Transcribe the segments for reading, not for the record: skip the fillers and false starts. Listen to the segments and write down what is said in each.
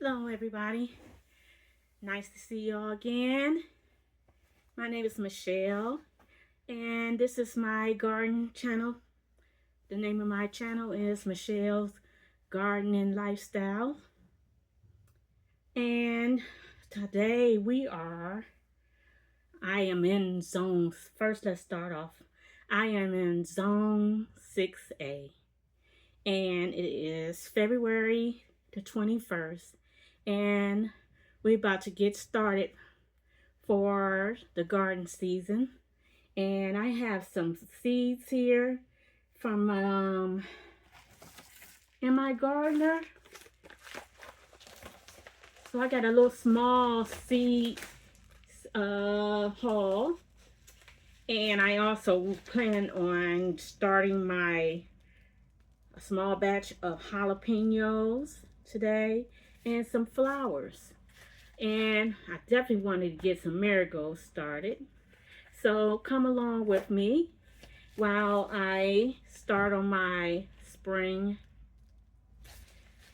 Hello everybody, nice to see you all again. My name is Michelle and this is my garden channel. The name of my channel is Michelle's Garden and Lifestyle. And today I am in zone, first let's start off. I am in zone 6A and it is February the 21st. And we're about to get started for the garden season. And I have some seeds here from in my gardener. So I got a little small seed haul. And I also plan on starting my small batch of jalapenos today and some flowers. And I definitely wanted to get some marigolds started. So come along with me while I start on my spring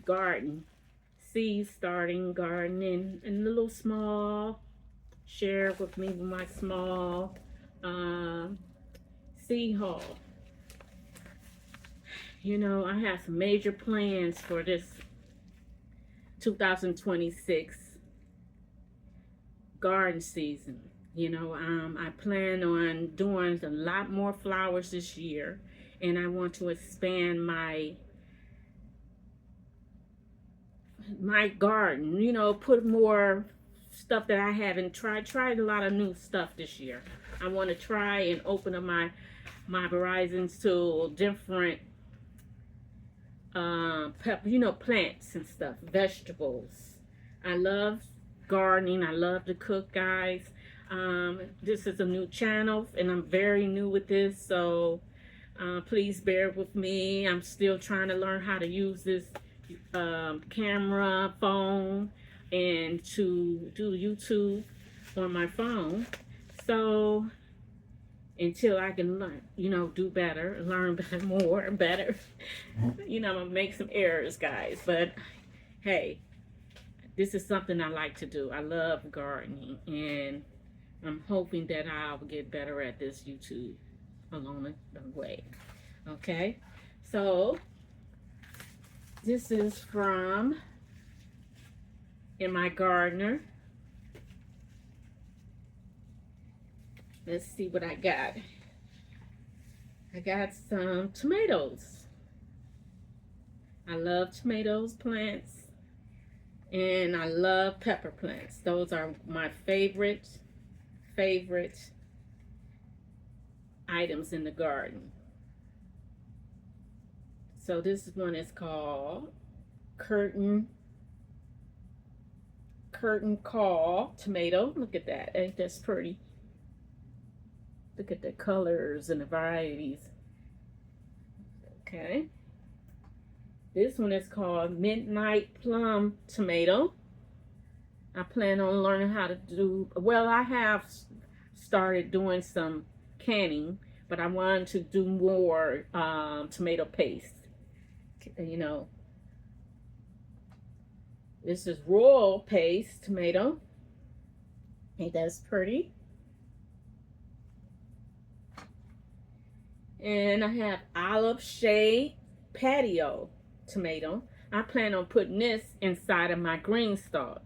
garden, seed starting garden, and a little small, share with me my small seed haul. You know, I have some major plans for this 2026 garden season. You know, I plan on doing a lot more flowers this year, and I want to expand my garden. You know, put more stuff that I haven't tried a lot of new stuff this year. I want to try and open up my horizons to different plants and stuff, vegetables. I love gardening. I love to cook, guys. This is a new channel and I'm very new with this, so please bear with me. I'm still trying to learn how to use this camera, phone, and to do YouTube on my phone. So until I can learn, do better, learn better, more and better. I'm gonna make some errors, guys, but hey, this is something I like to do. I love gardening, and I'm hoping that I'll get better at this YouTube along the way. Okay, so this is from in my gardener. Let's see what I got. I got some tomatoes. I love tomatoes plants, and I love pepper plants. Those are my favorite items in the garden. So this one is called curtain call tomato. Look at that. Ain't that pretty? Look at the colors and the varieties. Okay. This one is called Midnight Plum Tomato. I plan on learning how to do, well, I have started doing some canning, but I wanted to do more tomato paste. You know, this is royal paste tomato. Ain't that pretty? And I have olive shade patio tomato. I plan on putting this inside of my green stalk.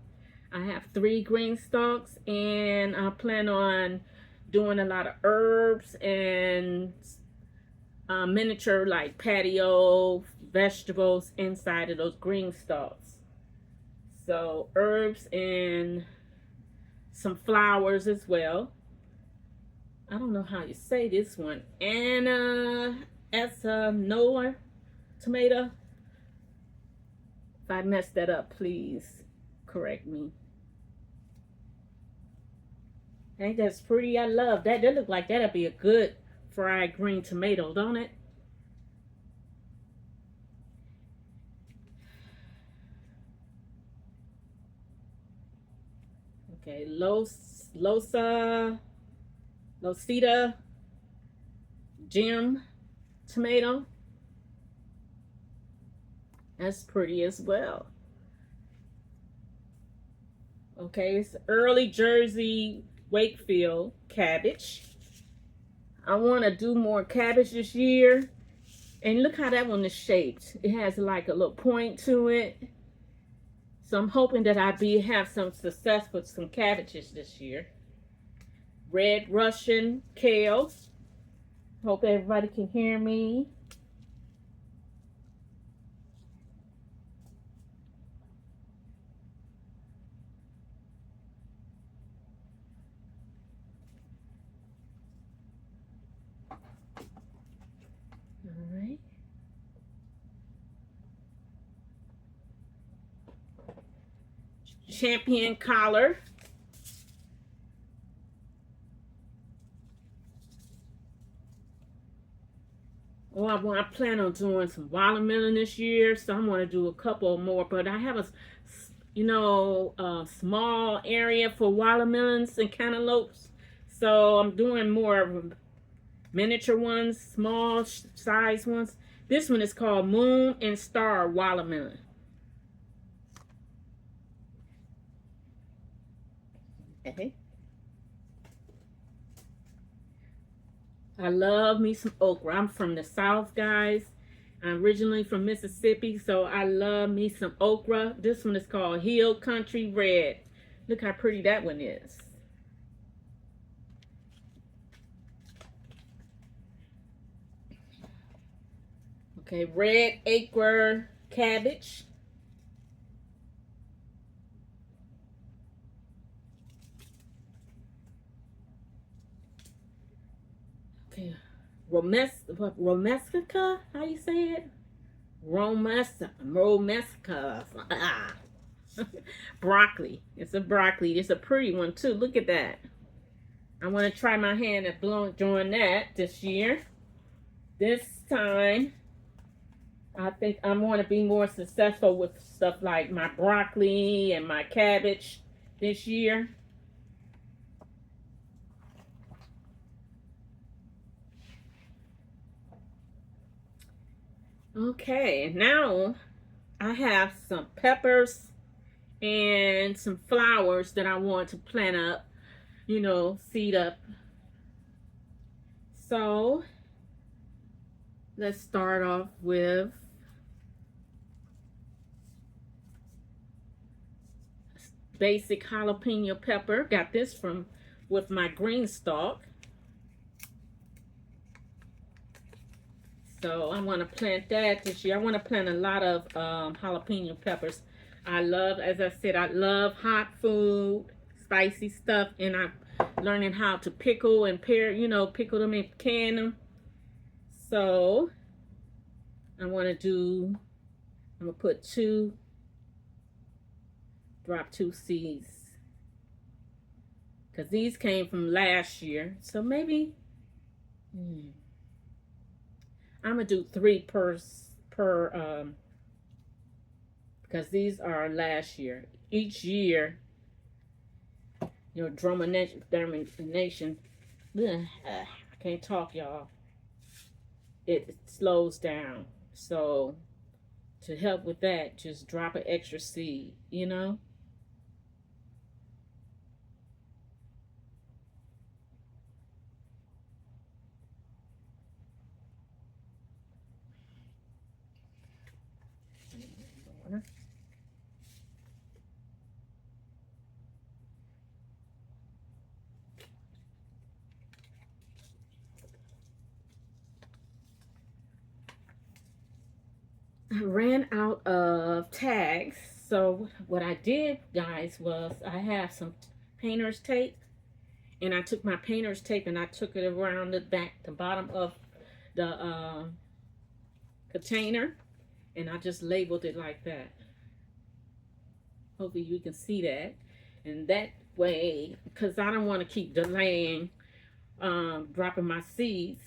I have 3 green stalks, and I plan on doing a lot of herbs and miniature like patio vegetables inside of those green stalks. So herbs and some flowers as well. I don't know how you say this one. Anna Noah tomato. If I messed that up, please correct me. Ain't that's pretty? I love that. That look like that'll be a good fried green tomato, don't it? Okay, Losita gem tomato. That's pretty as well. Okay, it's early Jersey Wakefield cabbage. I want to do more cabbage this year. And look how that one is shaped. It has like a little point to it. So I'm hoping that have some success with some cabbages this year. Red Russian kale. Hope everybody can hear me. All right. Champion collar. Oh, I plan on doing some watermelon this year, so I'm going to do a couple more. But I have a small area for watermelons and cantaloupes, so I'm doing more miniature ones, small size ones. This one is called Moon and Star Watermelon. Okay. I love me some okra. I'm from the South, guys. I'm originally from Mississippi, so I love me some okra. This one is called Hill Country Red. Look how pretty that one is. Okay, red acre cabbage. Okay, Romesca, how you say it? Romesca. Broccoli. It's a broccoli. It's a pretty one too. Look at that. I want to try my hand at doing that this year. This time, I think I want to be more successful with stuff like my broccoli and my cabbage this year. Okay, now I have some peppers and some flowers that I want to plant up, seed up. So let's start off with basic jalapeno pepper. Got this with my green stalk. So I want to plant that this year. I want to plant a lot of jalapeno peppers. As I said, I love hot food, spicy stuff, and I'm learning how to pickle and pickle them and can them. So I'm going to put drop 2 seeds. Because these came from last year. So maybe, I'm going to do 3 per because these are last year. Each year, germination, I can't talk, y'all. It slows down. So to help with that, just drop an extra seed, I ran out of tags. So what I did, guys, was I have some painter's tape. And I took my painter's tape and I took it around the bottom of the container. And I just labeled it like that. Hopefully you can see that. And that way, because I don't want to keep delaying dropping my seeds.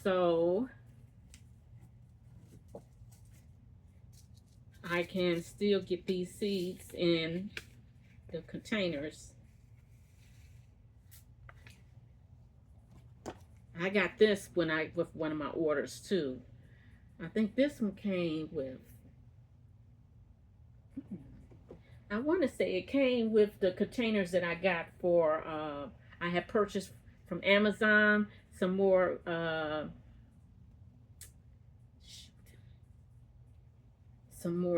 So I can still get these seeds in the containers. I got this with one of my orders too. I think this one came with I want to say it came with the containers that I got for, I had purchased from Amazon some more,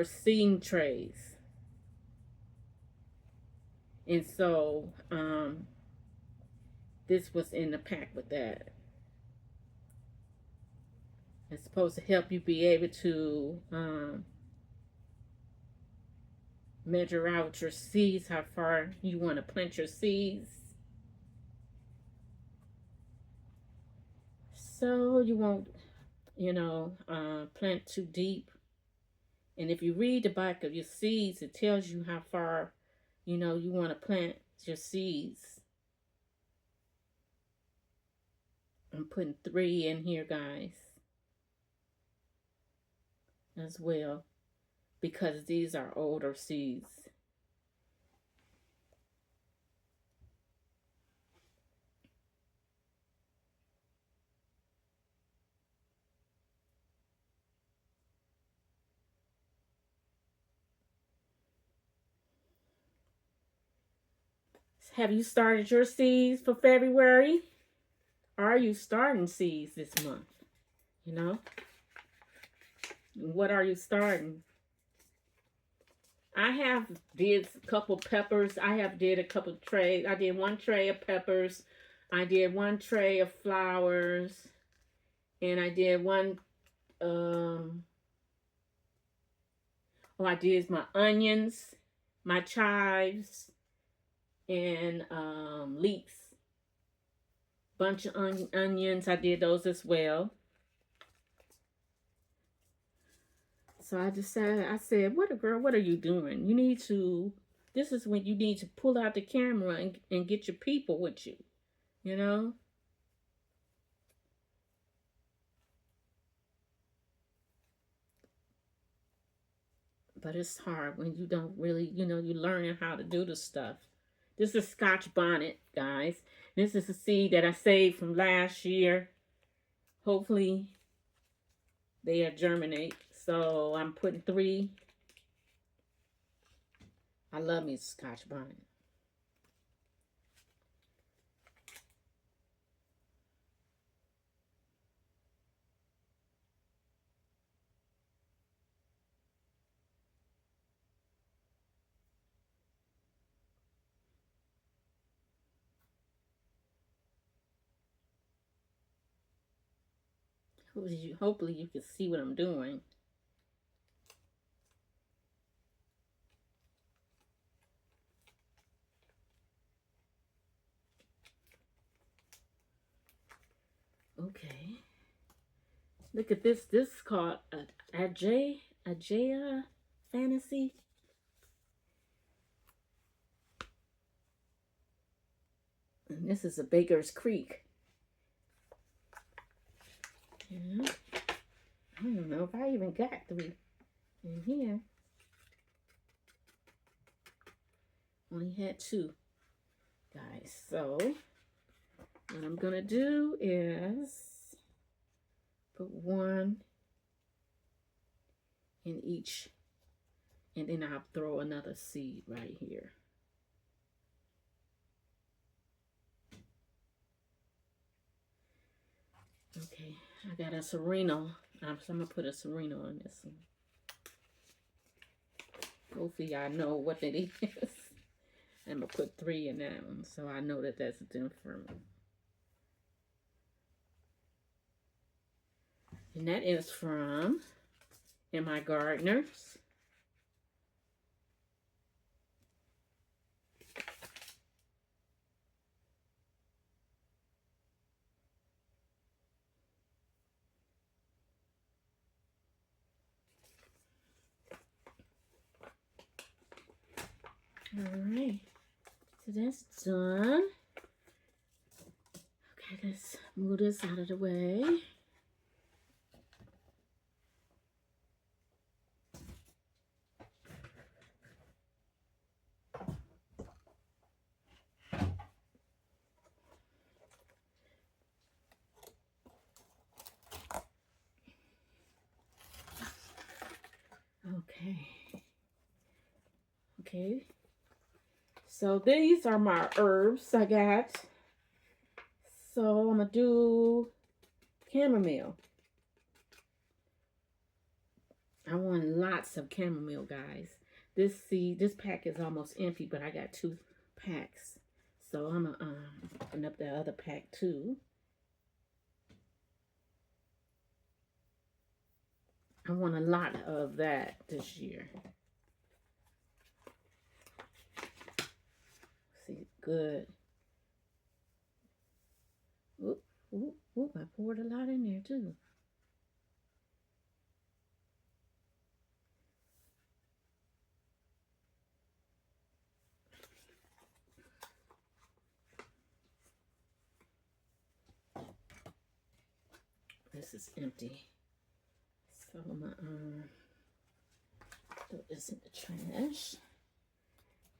seeding trays. And so, this was in the pack with that. It's supposed to help you be able to, measure out your seeds, how far you want to plant your seeds. So you won't, plant too deep. And if you read the back of your seeds, it tells you how far, you want to plant your seeds. I'm putting 3 in here, guys, as well, because these are older seeds. Have you started your seeds for February? Are you starting seeds this month? What are you starting? I have did a couple peppers. I have did a couple trays. I did 1 tray of peppers. I did 1 tray of flowers. And I did one, I did my onions, my chives, and leeks. Bunch of onions. I did those as well. So I decided, I said, what are you doing? You need to, this is when you need to pull out the camera and get your people with you, you know? But it's hard when you don't really, you're learning how to do the stuff. This is Scotch bonnet, guys. This is a seed that I saved from last year. Hopefully they'll germinate. So I'm putting 3. I love me Scotch bonnet. Hopefully you can see what I'm doing. Okay. Look at this. This is called Ajaya Fantasy. And this is a Baker's Creek. Yeah. I don't know if I even got 3 in here. Only had 2, guys. So what I'm gonna do is put 1 in each, and then I'll throw another seed right here. Okay, I got a sereno. So I'm gonna put a sereno on this one. Hopefully y'all know what it is. I'm gonna put 3 in that one, so I know that that's different. And that is from In My Gardeners. Alright, so that's done. Okay, let's move this out of the way. Okay. So these are my herbs I got. So I'm going to do chamomile. I want lots of chamomile, guys. This pack is almost empty, but I got 2 packs. So I'm going to open up the other pack too. I want a lot of that this year. See, good. Oop, oop, oop, I poured a lot in there too. This is empty. So I'm going to throw this in the trash.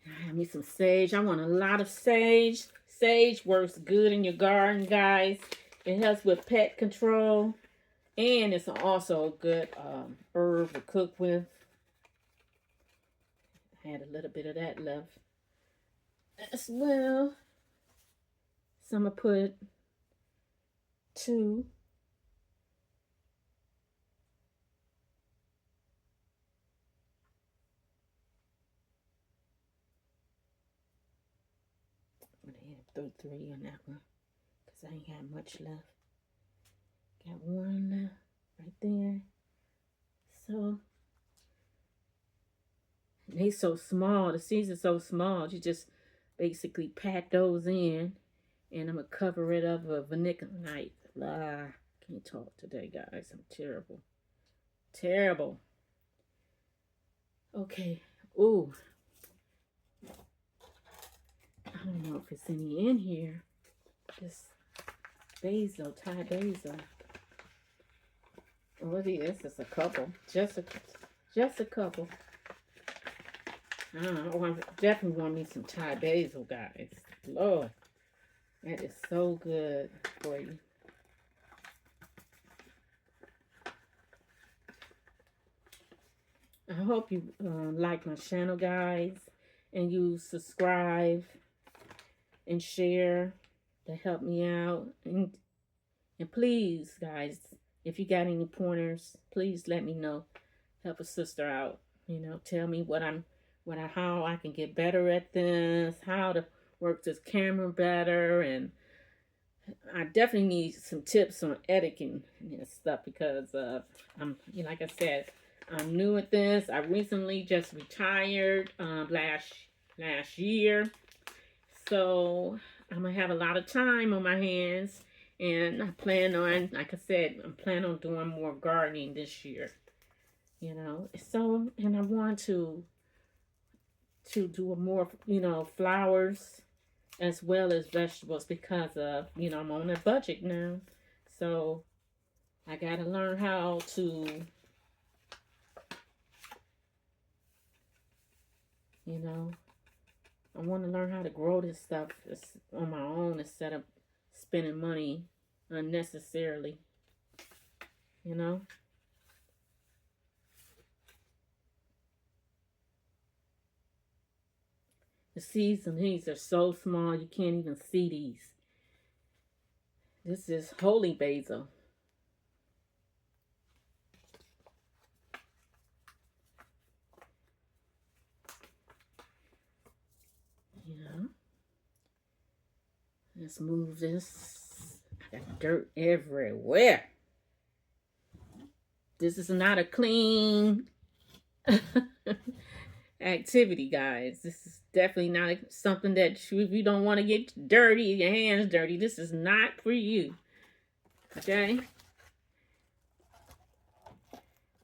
I have me some sage. I want a lot of sage. Sage works good in your garden, guys. It helps with pest control. And it's also a good herb to cook with. I had a little bit of that left as well. So I'm going to put 2. I'm going to throw 3 on that one because I ain't got much left. Got 1 left right there. So they so small. The seeds are so small. You just basically pat those in. And I'm going to cover it up with vermiculite. Can't talk today, guys. I'm terrible. Terrible. Okay. Ooh. I don't know if it's any in here. This basil, Thai basil. What is this? A couple. Just a couple. I don't know. I definitely want me some Thai basil, guys. Lord. That is so good for you. I hope you like my channel, guys. And you subscribe and share to help me out. And please, guys, if you got any pointers, please let me know. Help a sister out. You know, tell me how I can get better at this, how to work this camera better, and I definitely need some tips on editing and stuff because like I said, I'm new at this. I recently just retired last year, so I'm gonna have a lot of time on my hands, and I plan on, like I said, I'm planning on doing more gardening this year. You know, so and I want to do more, flowers as well as vegetables because of, I'm on a budget now. So I got to learn how to, I want to learn how to grow this stuff on my own instead of spending money unnecessarily, you know. The seeds and these are so small you can't even see these. This is holy basil. Yeah. Let's move this. I got dirt everywhere. This is not a clean activity, guys. This is definitely not something that if you don't want to get dirty, your hands dirty, this is not for you. Okay?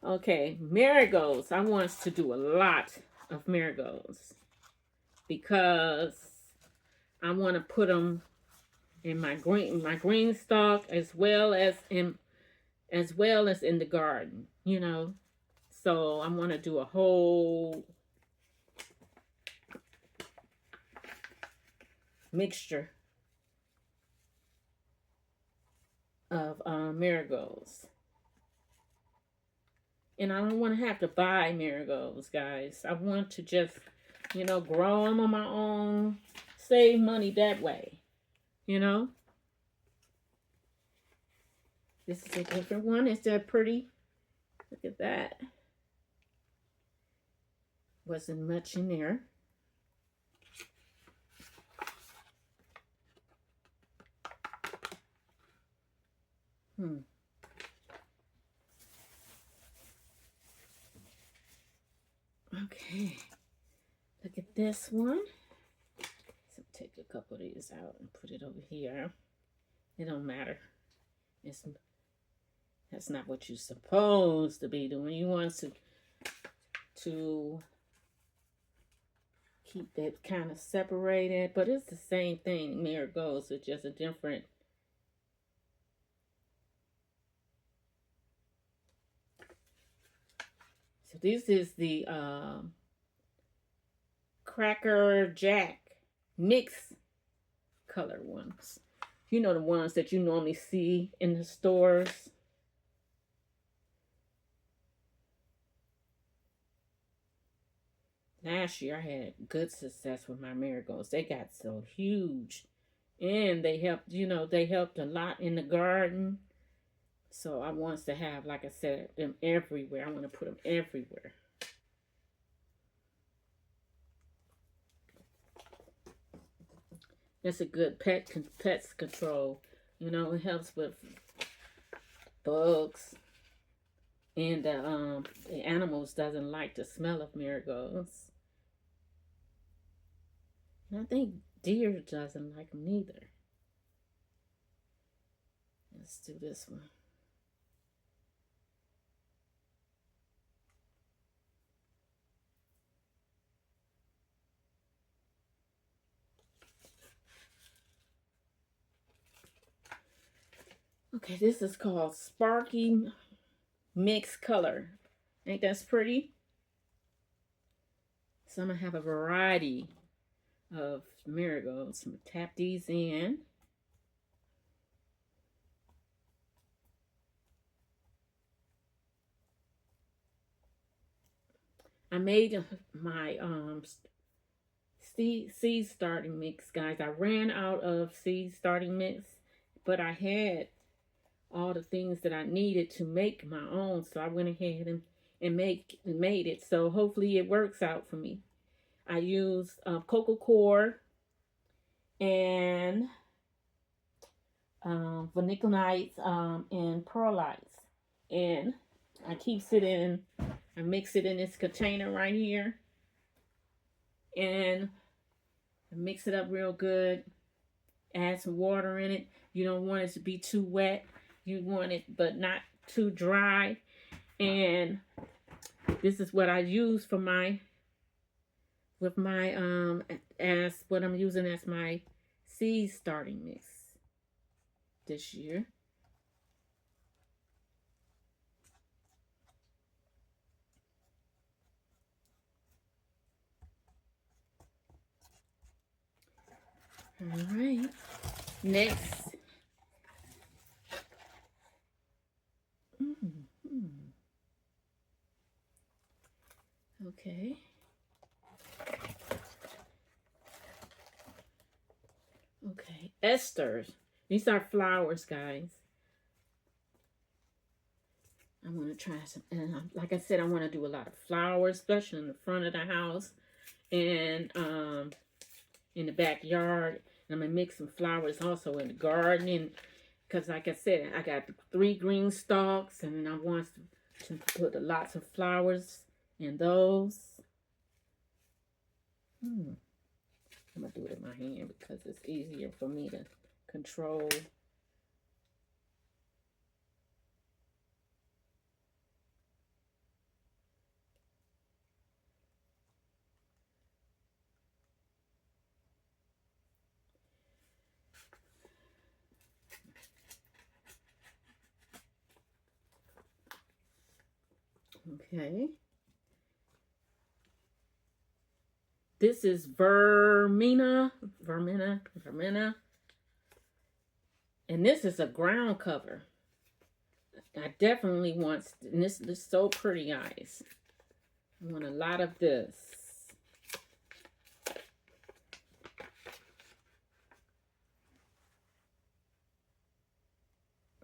Okay, marigolds. I want us to do a lot of marigolds because I want to put them in my green stalk as well as in the garden, So I want to do a whole mixture of marigolds. And I don't want to have to buy marigolds, guys. I want to just You know, grow them on my own. Save money that way. You know. This is a different one. Is that pretty? Look at that. Wasn't much in there. Okay. Look at this one. So take a couple of these out and put it over here. It don't matter. That's not what you're supposed to be doing. You want to keep that kind of separated, but it's the same thing. Marigolds, it's just a different. So this is the Cracker Jack mix color ones. You know, the ones that you normally see in the stores. Last year I had good success with my marigolds. They got so huge. And they helped, you know, they helped a lot in the garden. So I want to have, like I said, them everywhere. I want to put them everywhere. That's a good pest control. You know, it helps with bugs. And the animals doesn't like the smell of marigolds. And I think deer doesn't like them either. Let's do this one. Okay, this is called Sparky Mixed Color. Ain't that pretty? So I'm going to have a variety of marigolds. I'm going to tap these in. I made my seed starting mix, guys. I ran out of seed starting mix, but I had all the things that I needed to make my own, so I went ahead and made it. So hopefully it works out for me. I used cocoa core and vernicolites and perlites, and I mix it in this container right here, and I mix it up real good. Add some water in it. You don't want it to be too wet. You want it, but not too dry. And this is what I use for as what I'm using as my seed starting mix this year. All right. Next. Okay. Okay. Esters. These are flowers, guys. I'm going to try some. And like I said, I want to do a lot of flowers, especially in the front of the house and in the backyard. And I'm going to mix some flowers also in the garden. Because like I said, I got 3 green stalks, and I want to put lots of flowers in those. I'm going to do it in my hand because it's easier for me to control. Okay. This is Vermina. And this is a ground cover. I definitely want, and this is so pretty, guys. I want a lot of this.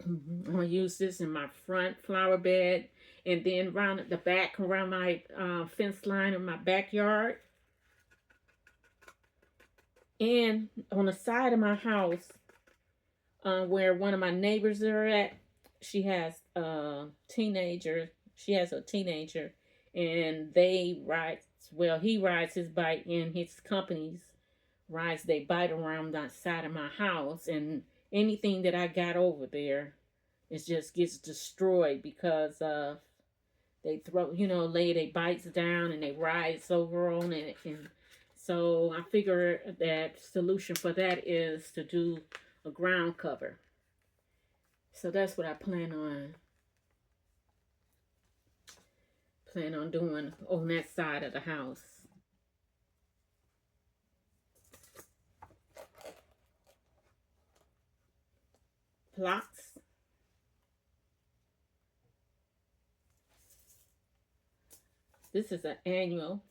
I'm gonna use this in my front flower bed, and then around the back, around my fence line in my backyard, and on the side of my house, where one of my neighbors are at. She has a teenager. She has a teenager, and they ride. Well, he rides his bike, and his company's rides they bike around the side of my house, and anything that I got over there, it just gets destroyed because they throw, lay their bikes down and they rides over on it, and so I figure that solution for that is to do a ground cover. So that's what I plan on doing on that side of the house. Plots. This is an annual.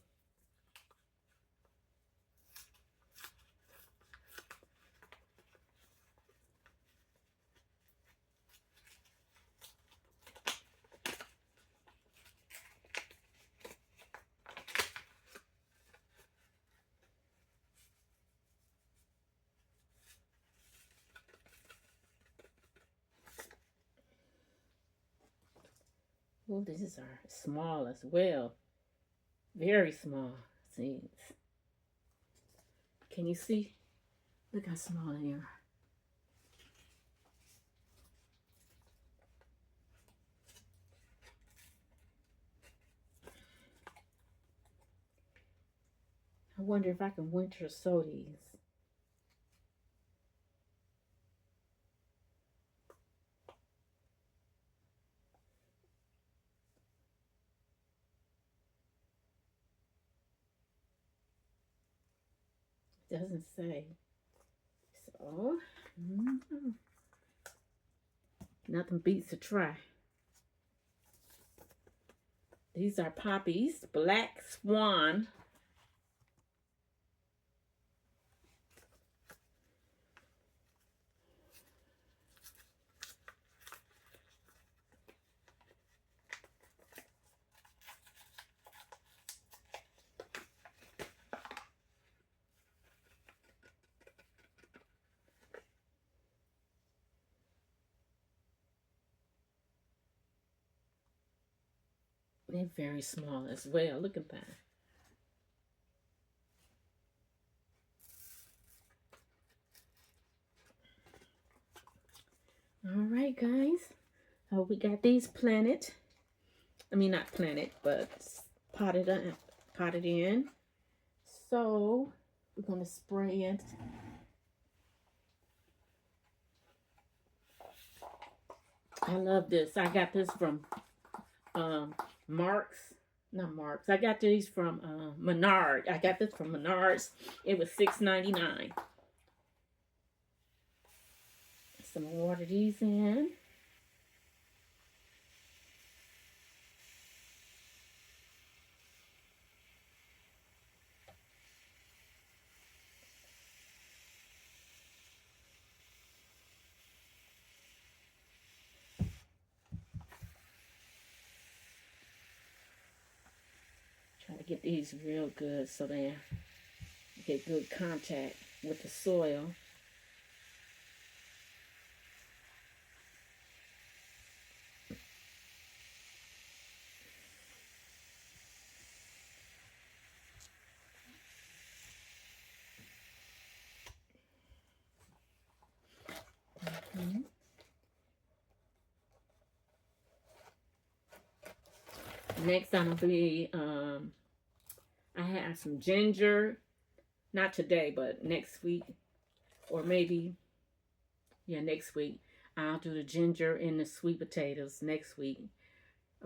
Oh, these are small as well. Very small seeds. Can you see? Look how small they are. I wonder if I can winter sow these. It doesn't say. So, nothing beats a try. These are poppies, Black Swan. They're very small as well. Look at that. All right, guys. We got these planted. I mean, not planted, but potted in. So we're gonna spray it. I love this. I got this from Marks. Not Marks. I got these from Menard. I got this from Menards. It was $6.99. So I'm gonna water these in. Try to get these real good so they get good contact with the soil. Next, I'm gonna be I have some ginger, not today, but next week, or maybe next week. I'll do the ginger and the sweet potatoes next week.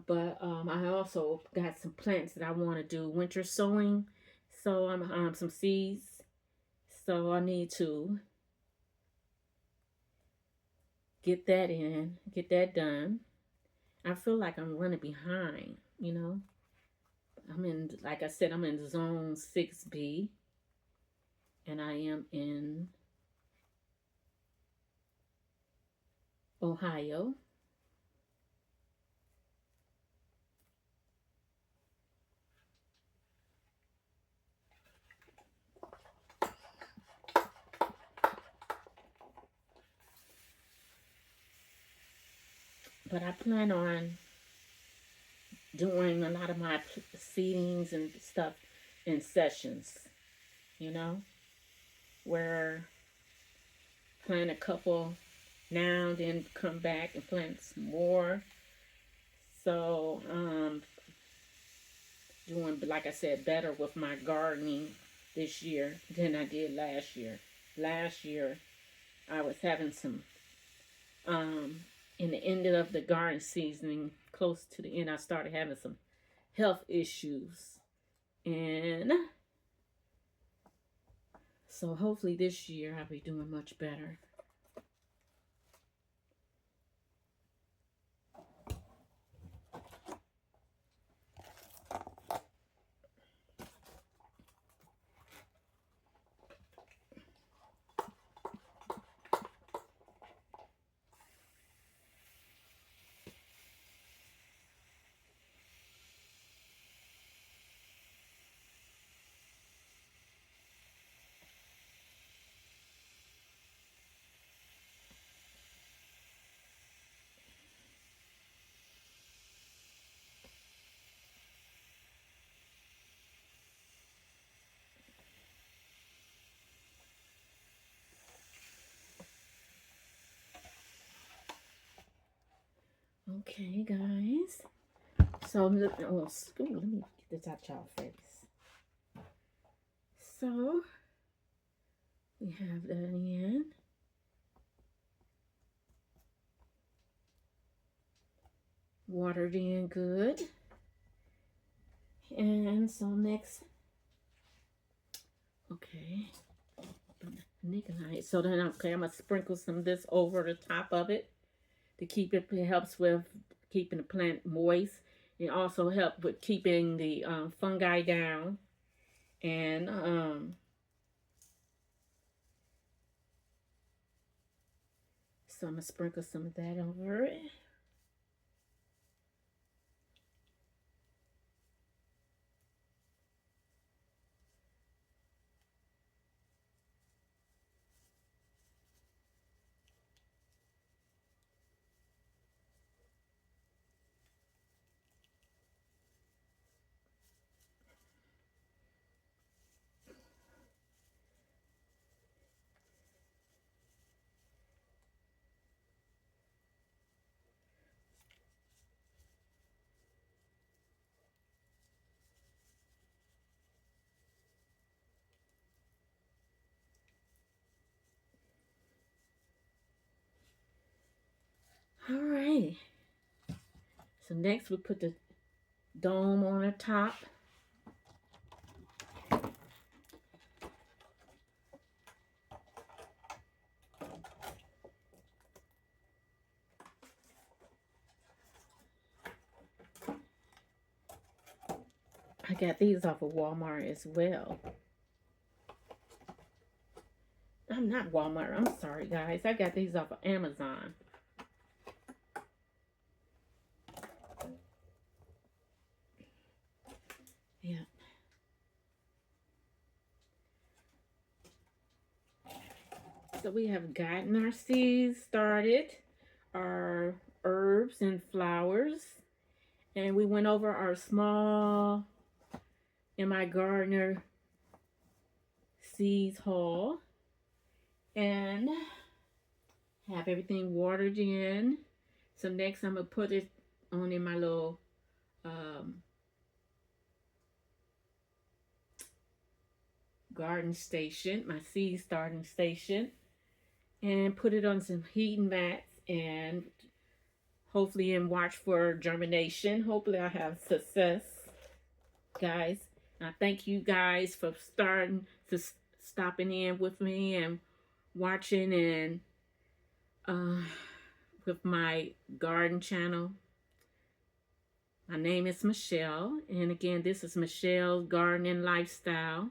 But I also got some plants that I want to do winter sowing. So I'm some seeds. So I need to get that in, get that done. I feel like I'm running behind, I'm in, like I said, I'm in zone 6B. And I am in Ohio. But I plan on doing a lot of my seedings and stuff in sessions, you know, where plant a couple now, then come back and plant some more. So, doing, like I said, better with my gardening this year than I did last year. Last year, I was having some, um, in the end of the garden season, close to the end, I started having some health issues. And so hopefully this year I'll be doing much better. Okay, guys. So, oh, school, let me get this out y'all face. So, we have that in. Watered in good. And so next, okay, Nicolite. So then, okay, I'm going to sprinkle some of this over the top of it to keep it. It helps with keeping the plant moist. It also helps with keeping the fungi down. And so I'm going to sprinkle some of that over it. All right. So next we put the dome on the top. I got these off of Walmart as well. I'm not Walmart. I'm sorry, guys. I got these off of Amazon. Yeah. So we have gotten our seeds started, our herbs and flowers, and we went over our small in my gardener seeds haul, and have everything watered in. So next I'm gonna put it on in my little garden station, my seed starting station, and put it on some heating mats and hopefully and watch for germination. Hopefully I have success, guys. I thank you guys for stopping in with me and watching and with my garden channel. My name is Michelle, and again, this is Michelle's Gardening Lifestyle.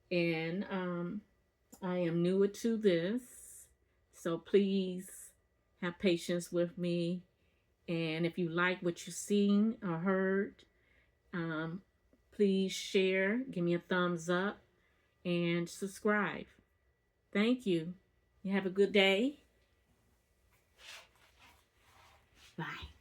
And I am newer to this, so please Have patience with me. And if you like what you've seen or heard, um, please share, give me a thumbs up, and subscribe. Thank you. You have a good day. Bye.